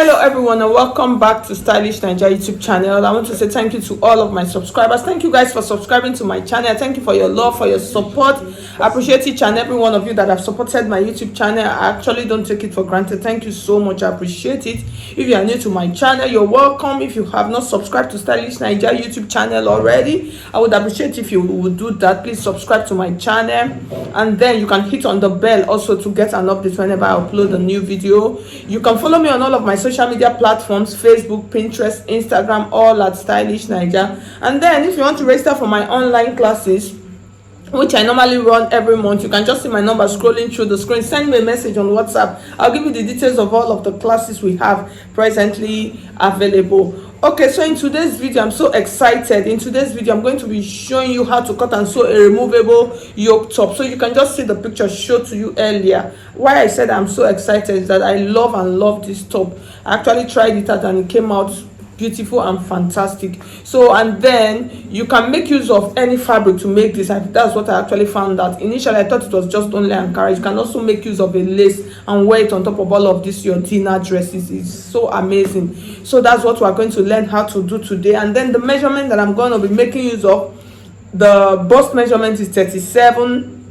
Hello everyone and welcome back to Stylish Naija YouTube channel. I want to say thank you to all of my subscribers. Thank you guys for subscribing to my channel. Thank you for your love, for your support. I appreciate each and every one of you that have supported my YouTube channel. I actually don't take it for granted. Thank you so much. I appreciate it. If you are new to my channel, you're welcome. If you have not subscribed to Stylish Naija YouTube channel already, I would appreciate if you would do that. Please subscribe to my channel, and then you can hit on the bell also to get an update whenever I upload a new video. You can follow me on all of my social media platforms: Facebook, Pinterest, Instagram, all at Stylish Naija. And then if you want to register for my online classes, which I normally run every month, you can just see my number scrolling through the screen. Send me a message on WhatsApp. I'll give you the details of all of the classes we have presently available. Okay, so in today's video, I'm so excited. In today's video, I'm going to be showing you how to cut and sew a removable yoke top. So you can just see the picture showed to you earlier. Why I said I'm so excited is that I love this top. I actually tried it out and it came out beautiful and fantastic. So, and then you can make use of any fabric to make this. That's what I actually found out. Initially I thought it was just only Ankara. You can also make use of a lace and wear it on top of all of this your dinner dresses. It's so amazing. So that's what we're going to learn how to do today. And then the measurement that I'm going to be making use of, the bust measurement is 37.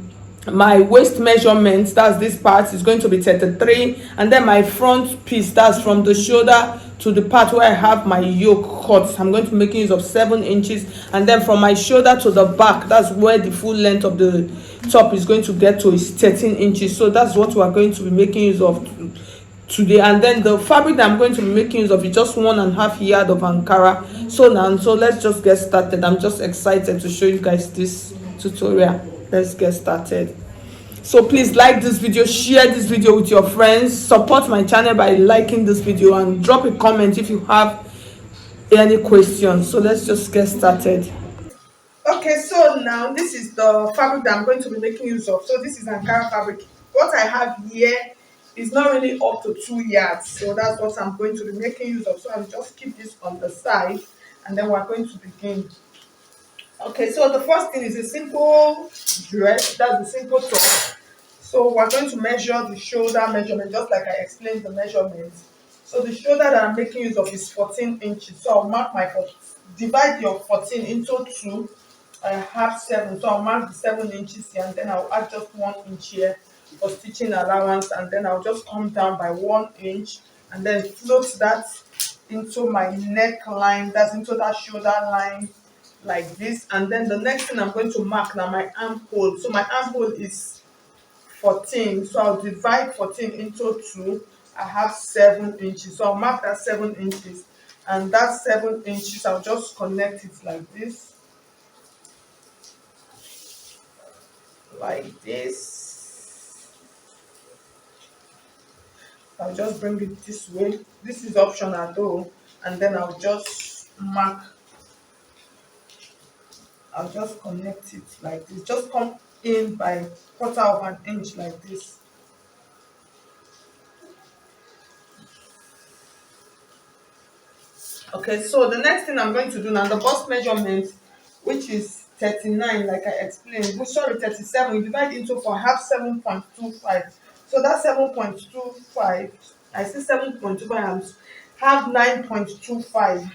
My waist measurement, that's this part, is going to be 33. And then my front piece, that's from the shoulder to the part where I have my yoke cut, I'm going to be making use of 7 inches. And then from my shoulder to the back, that's where the full length of the top is going to get to, is 13 inches. So that's what we're going to be making use of today. And then the fabric that I'm going to be making use of is just 1.5 yard of Ankara. So let's just get started. I'm just excited to show you guys this tutorial. Let's get started. So please like this video, share this video with your friends, support my channel by liking this video, and drop a comment if you have any questions. So let's just get started. Okay, so now this is the fabric that I'm going to be making use of. So this is Ankara fabric. What I have here is not really up to 2 yards, so that's what I'm going to be making use of. So I'll just keep this on the side, and then we're going to begin. Okay, so the first thing is a simple dress. That's the simple top. So we're going to measure the shoulder measurement, just like I explained the measurements. So the shoulder that I'm making use of is 14 inches. So I'll mark my, divide your 14 into 2. I have 7. So I'll mark the 7 inches here, and then I'll add just 1 inch here for stitching allowance. And then I'll just come down by 1 inch and then float that into my neckline, that's into that shoulder line, like this. And then the next thing I'm going to mark now, my armhole. So my armhole is 14, so I'll divide 14 into 2. I have 7 inches, so I'll mark that 7 inches, and that 7 inches I'll just connect it like this, I'll just bring it this way. This is optional though. And then I'll just connect it like this. Just come in by 1/4 of an inch like this. Okay, so the next thing I'm going to do now, the bust measurement, which is 39, like I explained. Sorry, 37. We divide into 4. I have 7.25. So that 7.25, I see 7.25, I have 9.25.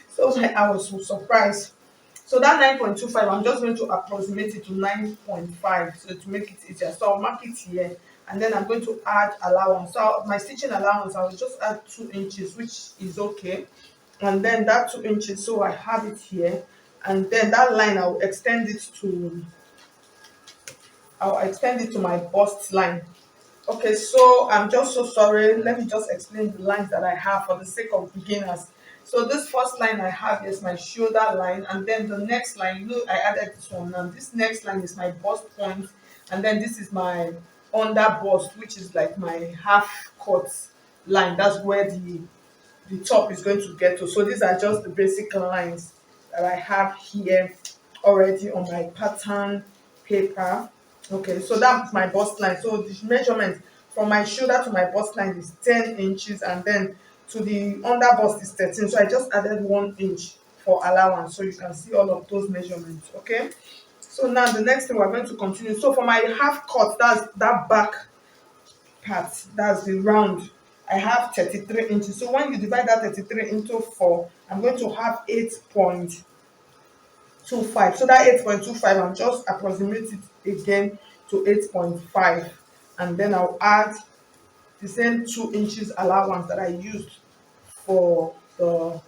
So I was so surprised. So that 9.25, I'm just going to approximate it to 9.5, so to make it easier. So I'll mark it here, and then I'm going to add allowance. So my stitching allowance, I will just add 2 inches, which is okay. And then that 2 inches, so I have it here. And then that line, I'll extend it to my bust line. Okay, so I'm just so sorry. Let me just explain the lines that I have for the sake of beginners. So this first line I have is my shoulder line, and then the next line, I added this one. Now this next line is my bust point, and then this is my under bust, which is like my half cut line. That's where the top is going to get to. So these are just the basic lines that I have here already on my pattern paper. Okay, so that's my bust line. So the measurement from my shoulder to my bust line is 10 inches, and then to the under bust is 13. So I just added 1 inch for allowance, so you can see all of those measurements. Okay, so now the next thing we're going to continue. So for my half cut, that's that back part, that's the round. I have 33 inches. So when you divide that 33 into 4, I'm going to have 8.25. So that 8.25, I'm just approximate it again to 8.5. And then I'll add the same 2 inches allowance that I used for the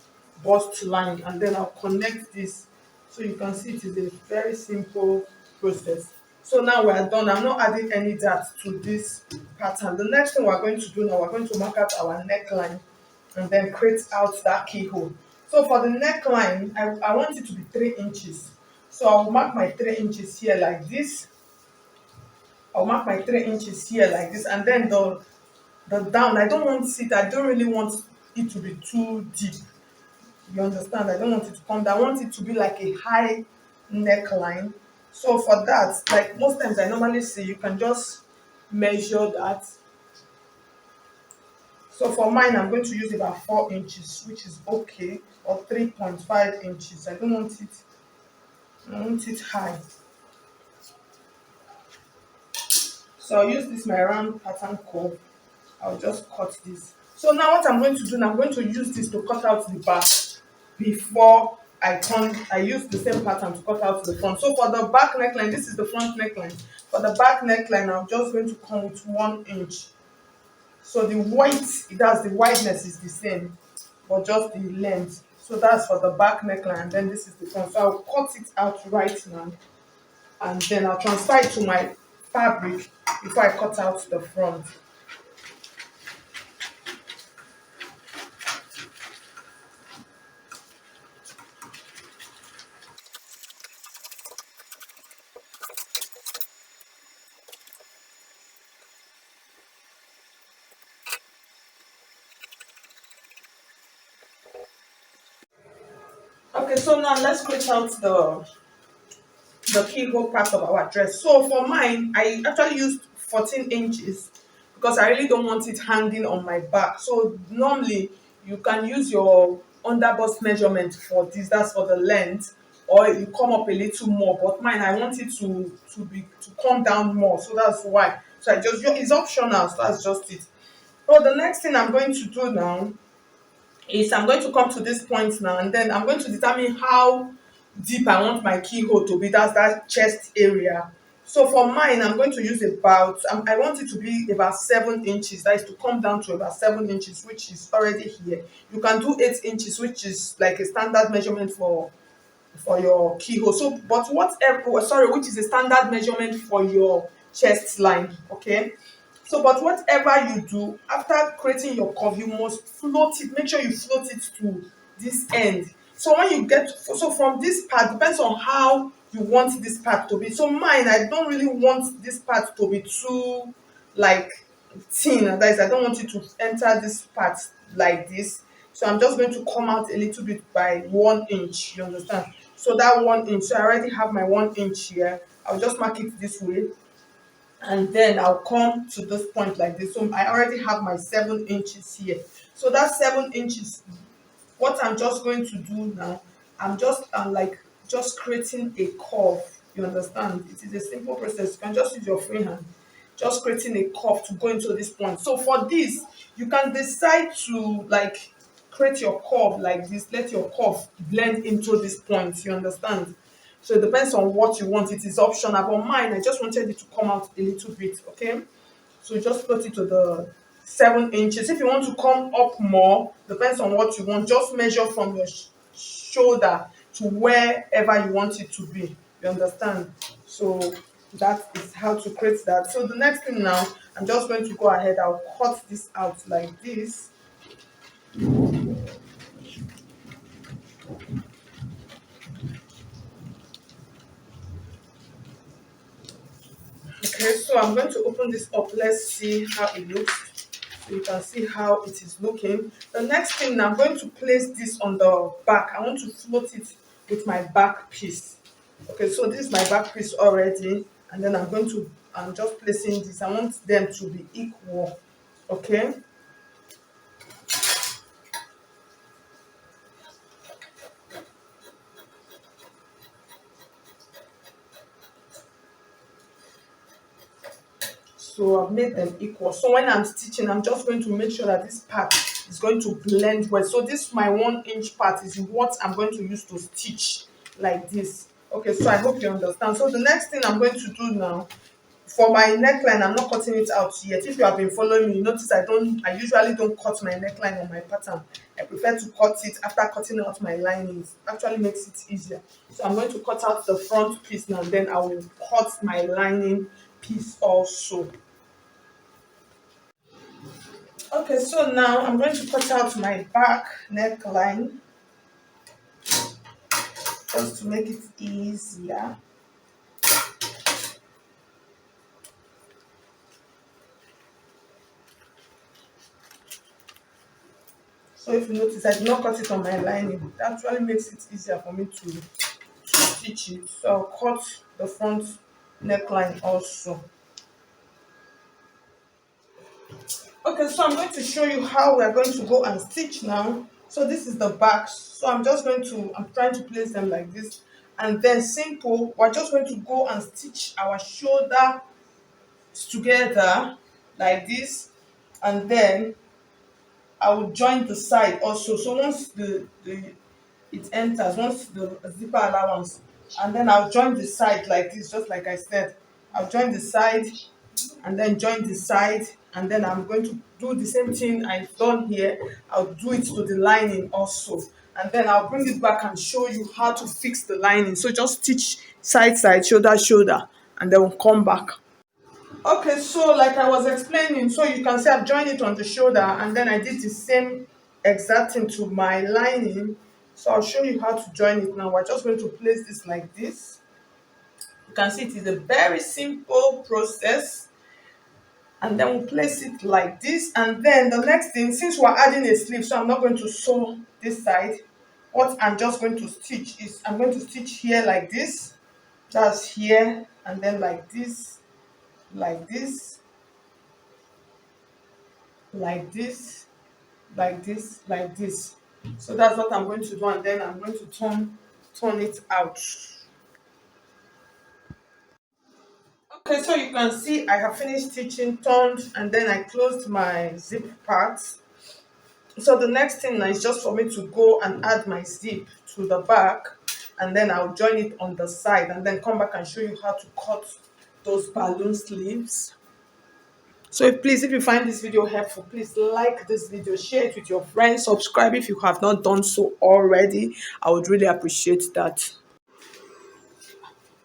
bust line, and then I'll connect this. So you can see it is a very simple process. So now we are done. I'm not adding any dart to this pattern. The next thing we're going to do now, we're going to mark out our neckline and then create out that keyhole. So for the neckline, I want it to be 3 inches. So I'll mark my 3 inches here like this. I'll mark my 3 inches here like this, and then the down, I don't really want it to be too deep. You understand? I don't want it to come down. I want it to be like a high neckline. So for that, like most times I normally see, you can just measure that. So for mine, I'm going to use about 4 inches, which is okay, or 3.5 inches. I want it high. So I'll use this my round pattern curve. I'll just cut this. So now what I'm going to do now, I'm going to use this to cut out the back before I use the same pattern to cut out the front. So for the back neckline, this is the front neckline. For the back neckline, I'm just going to come with 1 inch. So the wideness is the same, but just the length. So that's for the back neckline, and then this is the front. So I'll cut it out right now, and then I'll transfer it to my fabric before I cut out the front. Okay, so now let's cut out the keyhole part of our dress. So for mine, I actually used 14 inches because I really don't want it hanging on my back. So normally you can use your underbust measurement for this, that's for the length, or you come up a little more. But mine, I want it to come down more. So that's why. So it's optional, so that's just it. So the next thing I'm going to do now is I'm going to come to this point now, and then I'm going to determine how deep I want my keyhole to be. That's that chest area. So for mine, I'm going to use I want it to be about 7 inches. That is to come down to about 7 inches, which is already here. You can do 8 inches, which is like a standard measurement for your keyhole. So, but whatever, sorry, which is a standard measurement for your chest line, okay? So, but whatever you do, after creating your curve, you must float it. Make sure you float it to this end. So when you so from this part, depends on how you want this part to be. So mine, I don't really want this part to be too like thin. That is, I don't want you to enter this part like this. So I'm just going to come out a little bit by 1 inch. You understand? So that 1 inch. So I already have my 1 inch here. I'll just mark it this way, and then I'll come to this point like this. So I already have my 7 inches here. So that 7 inches, what I'm just going to do now, I'm like just creating a curve. You understand? It is a simple process. You can just use your free hand, just creating a curve to go into this point. So for this, you can decide to like create your curve like this. Let your curve blend into this point. You understand? So it depends on what you want. It is optional. But mine, I just wanted it to come out a little bit. Okay. So just put it to the 7 inches. If you want to come up more, depends on what you want. Just measure from your shoulder to wherever you want it to be. You understand? So that is how to create that. So the next thing now, I'm just going to go ahead. I'll cut this out like this. Okay, so I'm going to open this up. Let's see how it looks. So you can see how it is looking. The next thing, I'm going to place this on the back. I want to float it with my back piece. Okay, so this is my back piece already, and then I'm just placing this. I want them to be equal. Okay. So I've made them equal. So when I'm stitching, I'm just going to make sure that this part is going to blend well. So this my 1 inch part is what I'm going to use to stitch like this. Okay, so I hope you understand. So the next thing I'm going to do now, for my neckline, I'm not cutting it out yet. If you have been following me, you notice I usually don't cut my neckline on my pattern. I prefer to cut it after cutting out my linings. Actually makes it easier. So I'm going to cut out the front piece now, then I will cut my lining piece also. Okay, so now I'm going to cut out my back neckline just to make it easier. So if you notice, I did not cut it on my lining. It actually makes it easier for me to stitch it. So I'll cut the front neckline also. Okay, so I'm going to show you how we're going to go and stitch now. So this is the back. So I'm trying to place them like this. And then simple, we're just going to go and stitch our shoulder together like this. And then I will join the side also. So once the it enters, once the zipper allowance, and then I'll join the side like this, just like I said. I'll join the side and then join the side, and then I'm going to do the same thing I've done here. I'll do it to the lining also, and then I'll bring it back and show you how to fix the lining. So just stitch side side, shoulder shoulder, and then we'll come back. Okay, so like I was explaining, so you can see I've joined it on the shoulder, and then I did the same exact thing to my lining. So I'll show you how to join it now. We're just going to place this like this. You can see it is a very simple process. And then we'll place it like this. And then the next thing, since we're adding a sleeve, so I'm not going to sew this side. What I'm just going to stitch is I'm going to stitch here like this. That's here, and then like this, like this, like this, like this, like this. So that's what I'm going to do, and then I'm going to turn it out. Okay, so you can see I have finished stitching, turned, and then I closed my zip part. So the next thing now is just for me to go and add my zip to the back, and then I'll join it on the side, and then come back and show you how to cut those balloon sleeves. So please, if you find this video helpful, please like this video, share it with your friends, subscribe if you have not done so already. I would really appreciate that.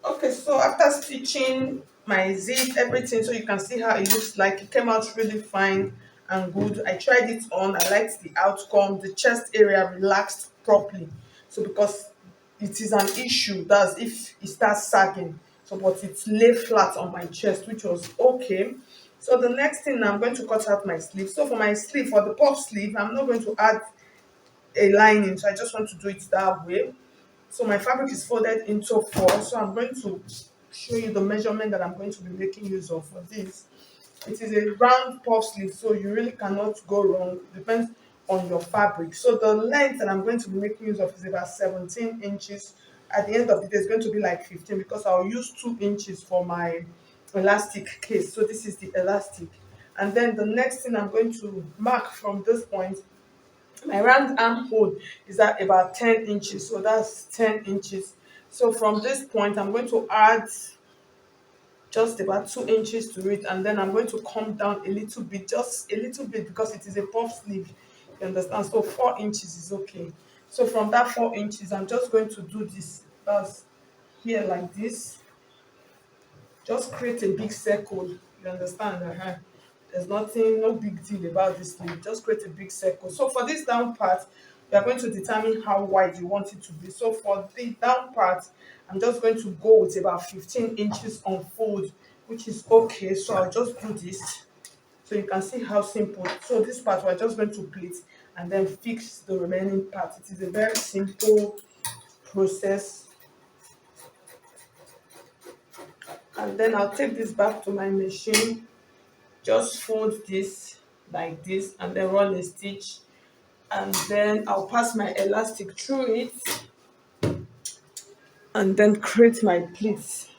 Okay, so after stitching my zip, everything, so you can see how it looks like. It came out really fine and good. I tried it on. I liked the outcome. The chest area relaxed properly. So because it is an issue, that's if it starts sagging. So but it lay flat on my chest, which was okay. So the next thing, I'm going to cut out my sleeve. So for my sleeve, for the puff sleeve, I'm not going to add a lining. So I just want to do it that way. So my fabric is folded into four. So I'm going to show you the measurement that I'm going to be making use of for this. It is a round puff sleeve, so you really cannot go wrong. It depends on your fabric. So the length that I'm going to be making use of is about 17 inches. At the end of the day, it's going to be like 15 because I'll use 2 inches for my elastic case. So this is the elastic. And then the next thing I'm going to mark from this point, my round armhole is at about 10 inches, so that's 10 inches. So from this point I'm going to add just about 2 inches to it, and then I'm going to come down a little bit, just a little bit, because it is a puff sleeve, you understand. So 4 inches is okay. So from that 4 inches I'm just going to do this, that's here like this. Just create a big circle, you understand. There's nothing, no big deal about this sleeve. Just create a big circle. So for this down part, you are going to determine how wide you want it to be. So for the down part, I'm just going to go with about 15 inches on fold, which is okay. So I'll just do this so you can see how simple. So this part we're just going to pleat and then fix the remaining part. It is a very simple process. And then I'll take this back to my machine, just fold this like this, and then run a stitch, and then I'll pass my elastic through it and then create my pleats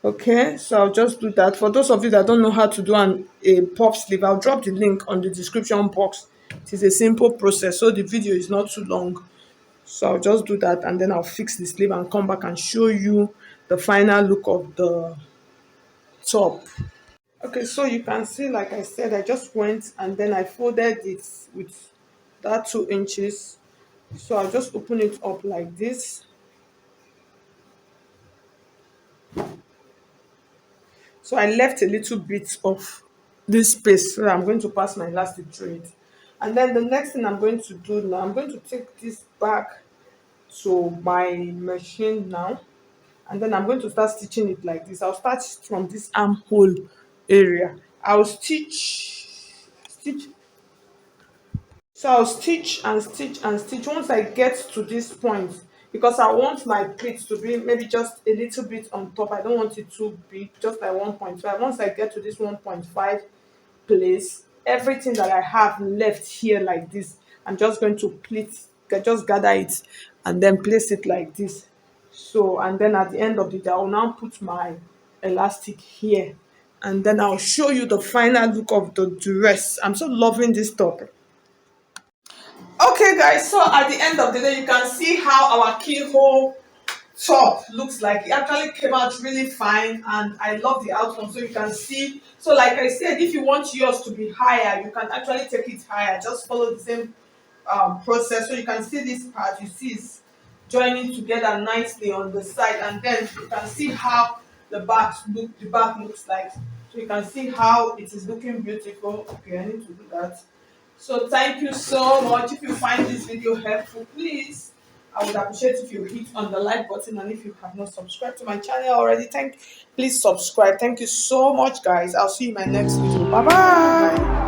Okay, so I'll just do that. For those of you that don't know how to do a puff sleeve, I'll drop the link on the description box. It is a simple process, so the video is not too long. So I'll just do that and then I'll fix the sleeve and come back and show you the final look of the top. Okay, so you can see, like I said, I just went and then I folded it with that 2 inches. So I'll just open it up like this. So I left a little bit of this space, so I'm going to pass my elastic through it. And then the next thing I'm going to do now, I'm going to take this back to my machine now, and then I'm going to start stitching it like this. I'll start from this armhole area. I'll stitch. So I'll stitch and stitch and stitch once I get to this point, because I want my pleats to be maybe just a little bit on top. I don't want it too big, just like 1.5. Once I get to this 1.5 place, everything that I have left here like this, I'm just going to just gather it and then place it like this. So, and then at the end of the day, I'll now put my elastic here, and then I'll show you the final look of the dress. I'm so loving this top. Okay, guys, so at the end of the day, you can see how our keyhole top looks like. It actually came out really fine, and I love the outcome. So you can see, so like I said, if you want yours to be higher, you can actually take it higher. Just follow the same process. So you can see this part, you see it's joining together nicely on the side, and then you can see how the back looks like. So you can see how it is looking beautiful. Okay, I need to do that. So thank you so much. If you find this video helpful, please, I would appreciate if you hit on the like button, and if you have not subscribed to my channel already, please subscribe. Thank you so much, guys. I'll see you in my next video. Bye bye.